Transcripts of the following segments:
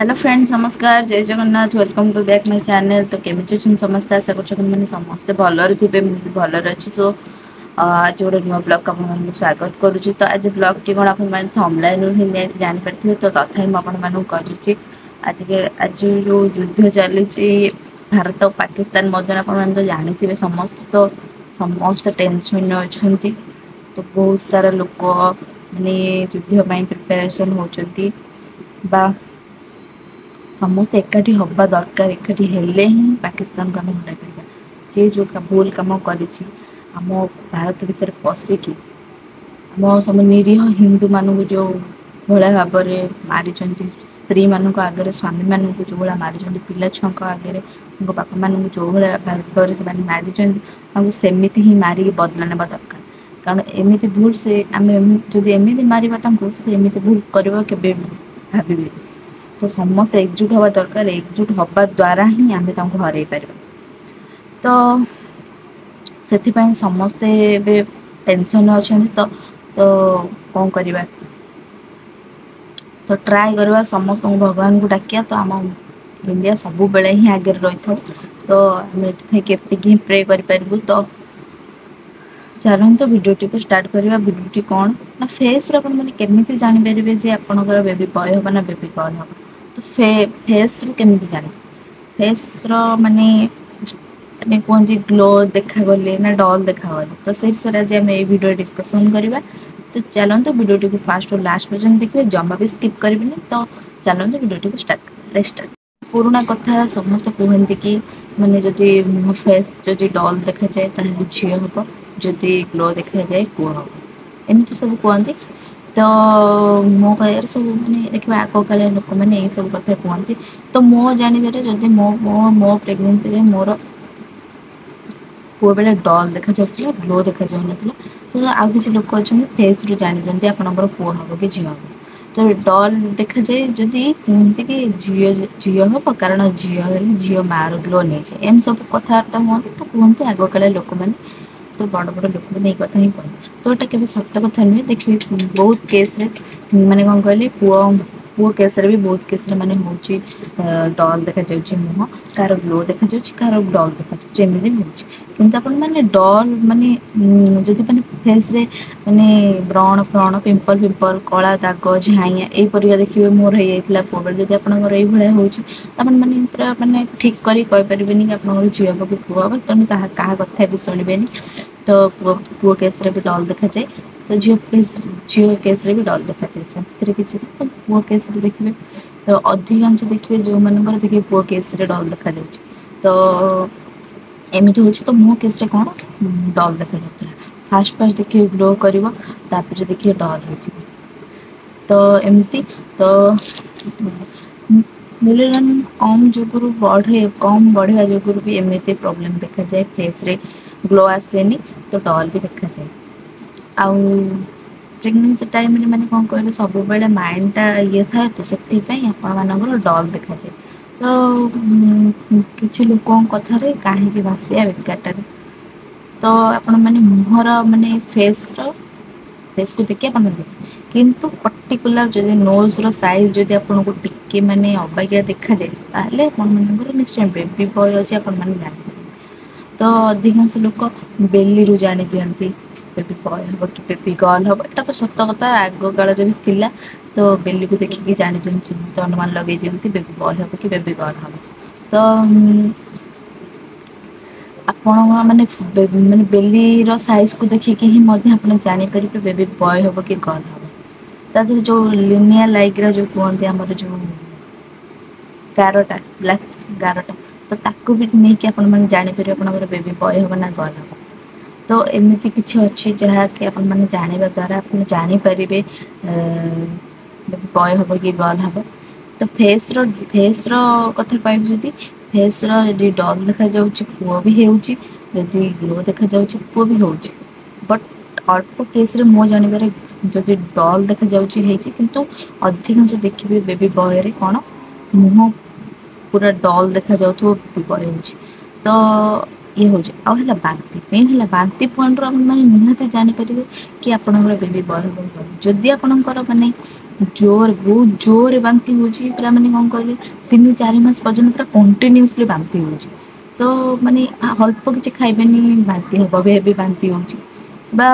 Hello friends नमस्कार जय Jagannath welcome to back my channel. तो केमिति अछन समस्त आशा करछन माने समस्त भलरे थिबे मु भलरे अछि। तो आज गोटे नुआ ब्लॉग आपको स्वागत करुच्ची। तो आज ब्लॉग टी कौन आप थंबनेल हि जानीपारे तो तथा मुझे आज के आज जो युद्ध चली भारत और पाकिस्तान मध्य आप जानी समस्त तो समस्त टेंशन अच्छा। तो बहुत सारा लोक माने युद्ध प्रिपरेशन होती बा समस्त एकाठी हवा दरकार। एकाठी हेले ही पाकिस्तान को आम हटाई पार। सी जो भूल कम कर भारत भीतर पशिकी आम सब निरीह हिंदू मानू जो भाया भाव में मारी स्त्री मान आगे स्वामी मान जो भाया मारी पिला छुआ आगे बापा मान जो भाव से मारी सेमती ही मारिक बदला ना दरकार। कारण एमती भूल से आम जदि एमती मारे एमती भूल कर भावे तो समस्त एकजुट हवा दरकार। एकजुट हवा द्वारा ही आम हर पार। तो से समस्ते टेंशन अच्छा। तो कौन करवा तो ट्राए करवा समस्त भगवान को डाकिया। तो आम इंडिया सब बेले ही आगे रही था। तो आम के प्रे करूँ। तो चलते भिडियोटी को स्टार्ट करवा। भिडियोटी कौन ना फेस मैंने केमी जानीपर जे आपंकर बेबी बॉय हम ना बेबी गर्ल हम। तो फेस रू केमी जान फेस माने कहते ग्लो देखागले ना डल देखागले। तो से विषय आज आम भिडियो डिस्कसन करवा। तो चलते भिडियोटी को फास्ट और लास्ट पर्यटन देखिए जमा भी स्किप करेंगे। तो चलते भिडियोटी को स्टार्ट पुराना कथा समस्त कहते कि माने जदि मुह फेस जदि डल देखा जाए ताहले झील हम जदि ग्लो देखा जाए पुआ हम एमती सब कहते। तो मो कह सब मैंने देखा आग काल लोक मैंने सब कथा कहते। तो मो जानवर जदि मो मो मो प्रेगनेंसी मोर पुआ बेले डल देखा जाऊला ग्लो देखा जाऊ ना। तो आउ किसी लोक अच्छा फेस रू जानी दिखती आपंकर पुआ हम कि झील हम। तो डल देखा जाए जदि कहते कि झी हम कारण झी मार ग्लो नहीं जाए एम सब कथबार्ता हमें। तो कहते आग काल लोक मैंने तो बड़ बड़ लोक मैंने कथा ही कहते। तो ये केवल सत कथा नुहे देखिए बहुत केस माने कौन कहले पुओ केस भी बहुत केस माने हूँ डल देखा जाऊँ मुह कार ग्लो देखा कार डल देखा जमी हो। किंतु आपण मैंने डल माने जदि मैंने फेस रे माने व्रण फ्रण पिंपल फिम्पल कला दाग झाइया यहीपरिका देखिए मोर हो जाता पुआ बेले जब आपंकर ये हो मैंने पूरा माने ठीक करें कि आप झी हम कि पुआ हम। तेणु क्या कथा भी शुणवे। तो पुओ केस भी डल देखा जाए। तो झील केस भी डल देखा जाए से किसी पुओ केस देखिए। तो अधिकांश देखिए जो मानकर देखिए पुओ केस डल देखा जाए। तो एमती हूँ। तो मो केस कौन डल देखा जाता फास्ट फास्ट देखिए ग्लो कर देखिए डल हो। तो एमती तो मिलेनियम कम जुगुरु बढ़े कम बढ़िया जुगुरु भी एमती प्रोब्लेम देखा जाए फेस रे ग्लो आसेनी। तो डल भी देखा जाए। आउ प्रेगनेंसी टाइम मैंने कौन कहले सब बेले माइंडटा ये था। तो से आपण डल देखा जाए। तो किसी लोक कथार कहीं भाषा बेकारटार। तो आपण मैंने मुहर माने फेस को देखिए किंतु पर्टिकुलर जदि नोज रो साइज जदि आपन को टिके माने अबागिया देखा जाए ताहले आपण मानकर निश्चय बेबी बॉय अछि आपण माने जानि। तो अधिकांश लोक बेली रू जानी दियंती बेबी बॉय हम कि बेबी गर्ल हम। एटा तो सत कथा आग काल भी थिला। तो बेली को देखिए जानी दियंती तो अनुमान लगे दियंती बेबी बॉय हम कि बेबी गर्ल हम। तो आपण माने माने बेली रो साइज को देखिए ही मध्य आपण जानि परिबे बेबी बॉय हम कि गर्ल हम। ता जो लिनिया लाइक जो कहते आमर जो गारटा ब्लैक गारटा तो ताकू भी नहीं कि आपण माने जानि परिबे आपनकर बेबी बॉय हम ना गर्ल हम। तो एमती किसी अच्छी जहाँकि आप जानवा द्वारा आप जानीपर बॉय हम कि गर्ल हम। तो फेस कथा कहबी जदि फेस जदि डल देखा जाऊँगी पुओ भी होती जदि ग्लो देखा जाऊँगी पुओ भी हो। बट अल्प केस मो जानवर जदि डल देखा जाऊँगी किंतु अधिकांश देखिए बेबी बॉय रे कौन मुह पूरा डल देखा जाऊ बॉय हो। तो ये हूँ आउ बांति मेन है बांति पॉइंट मैंने निहती जानीपर कि आपंकर बेबी बॉय हम जदि आपंकर माने ଜୋର ବହୁତ ଜୋରରେ ବାନ୍ତି ହେଉଛି ପୁରା ମାନେ କଣ କହିଲେ 3-4 ମାସ ପର୍ଯ୍ୟନ୍ତ ପୁରା କଣ୍ଟିନ୍ୟୁସଲି ବାନ୍ତି ହେଉଛି। ତ ମାନେ ଅଳ୍ପ କିଛି ଖାଇବେନି ବାନ୍ତି ହେବ ବି ବାନ୍ତି ହେଉଛି ବା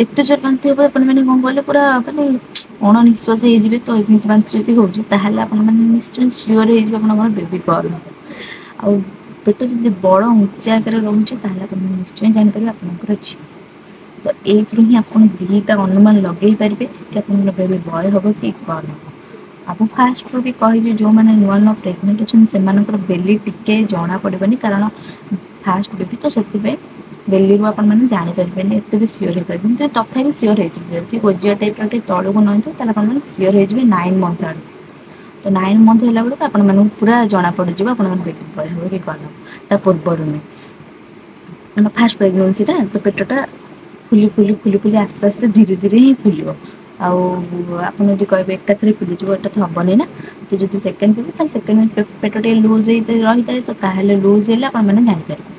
ଏତେ ଜୋର ବାନ୍ତି ହେବ ଆପଣ ମାନେ କଣ କହିଲେ ପୁରା ମାନେ ଅଣନିଶ୍ୱାସୀ ହେଇଯିବେ। ତ ଏମିତି ବାନ୍ତି ଯଦି ହେଉଛି ତାହେଲେ ଆପଣମାନେ ନିଶ୍ଚୟ ସିଓର ହେଇଯିବେ ଆପଣଙ୍କର ବେବି ଗର୍ଲ ହେବ। ଆଉ ପେଟ ଯଦି ବଡ଼ ଉଞ୍ଚା ଆକାରରେ ରହୁଛି ତାହେଲେ ଆପଣ ନିଶ୍ଚୟ ଜାଣିପାରିବେ ଆପଣଙ୍କର ଝିଅ। ତ ଏଇଥିରୁ ହିଁ ଆପଣ ଦିଟା ଅନୁମାନ ଲଗେଇ ପାରିବେ କି ଆପଣଙ୍କର ବେବି ବୟ ହେବ କି ଗର୍ଲ ହେବ। ଆପଣ ଫାଷ୍ଟରୁ ବି କହିଛି ଯେଉଁମାନେ ନୂଆ ନୂଆ ପ୍ରେଗନେଣ୍ଟ ଅଛନ୍ତି ସେମାନଙ୍କର ବେଲି ଟିକେ ଜଣାପଡ଼ିବନି କାରଣ ଫାଷ୍ଟ ବେବି ତ ସେଥିପାଇଁ ବେଲିରୁ ଆପଣମାନେ ଜାଣିପାରିବେନି ଏତେ ବି ସିଓର ହେଇପାରିବେନି କିନ୍ତୁ ତଥାପି ସିଓର ହେଇଯିବେ ଯଦି ଗୋଜିଆ ଟାଇପ୍ର ଟିକେ ତଳକୁ ନଇଁଥିବ ତାହେଲେ ଆପଣମାନେ ସିଓର ହେଇଯିବେ 9 ମନ୍ଥ ଆଡ଼କୁ। ତ 9 ମନ୍ଥ ହେଲା ବେଳକୁ ଆପଣମାନଙ୍କୁ ପୁରା ଜଣାପଡ଼ିଯିବ ଆପଣଙ୍କର ବେବି ବୟ ହେବ କି ଗର୍ଲ ହେବ। ତା ପୂର୍ବରୁ ନୁହେଁ ଆମ ଫାଷ୍ଟ ପ୍ରେଗନେନ୍ସିଟା ତ ପେଟଟା ଫୁଲି ଆସ୍ତେ ଆସ୍ତେ ଧୀରେ ଧୀରେ ହିଁ ଫୁଲିବ। ଆଉ ଆପଣ ଯଦି କହିବେ ଏକାଥରେ ଫୁଲିଯିବ ଏଟା ତ ହେବନି ନା। ତ ଯଦି ସେକେଣ୍ଡ ବେବି ତାହେଲେ ସେକେଣ୍ଡ ପେଟ ଟିକେ ଲୁଜ୍ ହେଇ ରହିଥାଏ ତ ତାହେଲେ ଲୁଜ୍ ହେଲେ ଆପଣମାନେ ଜାଣିପାରିବେ।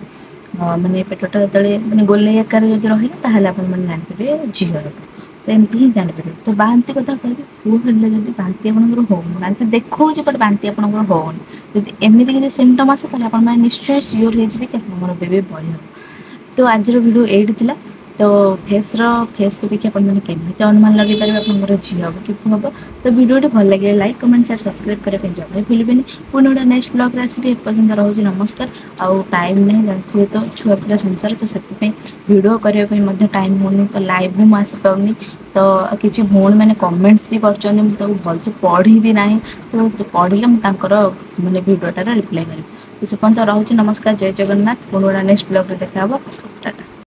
ମାନେ ପେଟଟା ଯେତେବେଳେ ମାନେ ଗୋଲେଇ ଆକାରରେ ଯଦି ରହିଲା ତାହେଲେ ଆପଣମାନେ ଜାଣିପାରିବେ ଝିଅ ହେବ। ତ ଏମିତି ହିଁ ଜାଣିପାରିବେ। ତ ବାନ୍ତି କଥା କହିବି ପୁଅ ହେଲେ ଯଦି ବାନ୍ତି ଆପଣଙ୍କର ହେଉନି ବାନ୍ତି ଦେଖାଉଛି ବଟ୍ ବାନ୍ତି ଆପଣଙ୍କର ହେଉନି ଯଦି ଏମିତି କିଛି ସିମ୍ପଟମ୍ ଆସେ ତାହେଲେ ଆପଣମାନେ ନିଶ୍ଚୟ ସିଓର ହେଇଯିବେ କି ଆପଣଙ୍କର ବେବି ବୟ ହେବ। ତ ଆଜିର ଭିଡ଼ିଓ ଏଇଠି ଥିଲା। ତ ଫେସ୍କୁ ଦେଖି ଆପଣମାନେ କେମିତି ଅନୁମାନ ଲଗେଇ ପାରିବେ ଆପଣଙ୍କର ଝିଅ ହେବ କି ପୁଅ ହେବ। ତ ଭିଡ଼ିଓଟି ଭଲ ଲାଗିଲେ ଲାଇକ୍ କମେଣ୍ଟ ସେୟାର ସବସ୍କ୍ରାଇବ୍ କରିବା ପାଇଁ ଜମା ବି ଭୁଲିବେନି। ପୁଣି ଗୋଟେ ନେକ୍ସଟ ବ୍ଲଗ୍ରେ ଆସିବି ଏପର୍ଯ୍ୟନ୍ତ ରହୁଛି ନମସ୍କାର। ଆଉ ଟାଇମ୍ ନାହିଁ ଜାଣିଥିବେ ତ ଛୁଆ ପିଲା ସଂସାର ତ ସେଥିପାଇଁ ଭିଡ଼ିଓ କରିବା ପାଇଁ ମଧ୍ୟ ଟାଇମ୍ ହେଉନି ତ ଲାଇଭ୍ ବି ମୁଁ ଆସିପାରୁନି। ତ କିଛି ଭଉଣୀମାନେ କମେଣ୍ଟସ୍ ବି କରିଛନ୍ତି ମୁଁ ତାକୁ ଭଲସେ ପଢ଼ିବି ନାହିଁ। ତ ପଢ଼ିଲେ ମୁଁ ତାଙ୍କର ମାନେ ଭିଡ଼ିଓଟାର ରିପ୍ଲାଏ କରିବି। ତ ସେ ପର୍ଯ୍ୟନ୍ତ ରହୁଛି ନମସ୍କାର ଜୟ ଜଗନ୍ନାଥ ପୁଣି ଗୋଟେ ନେକ୍ସଟ ବ୍ଲଗ୍ରେ ଦେଖା ହେବ ଟାଟା।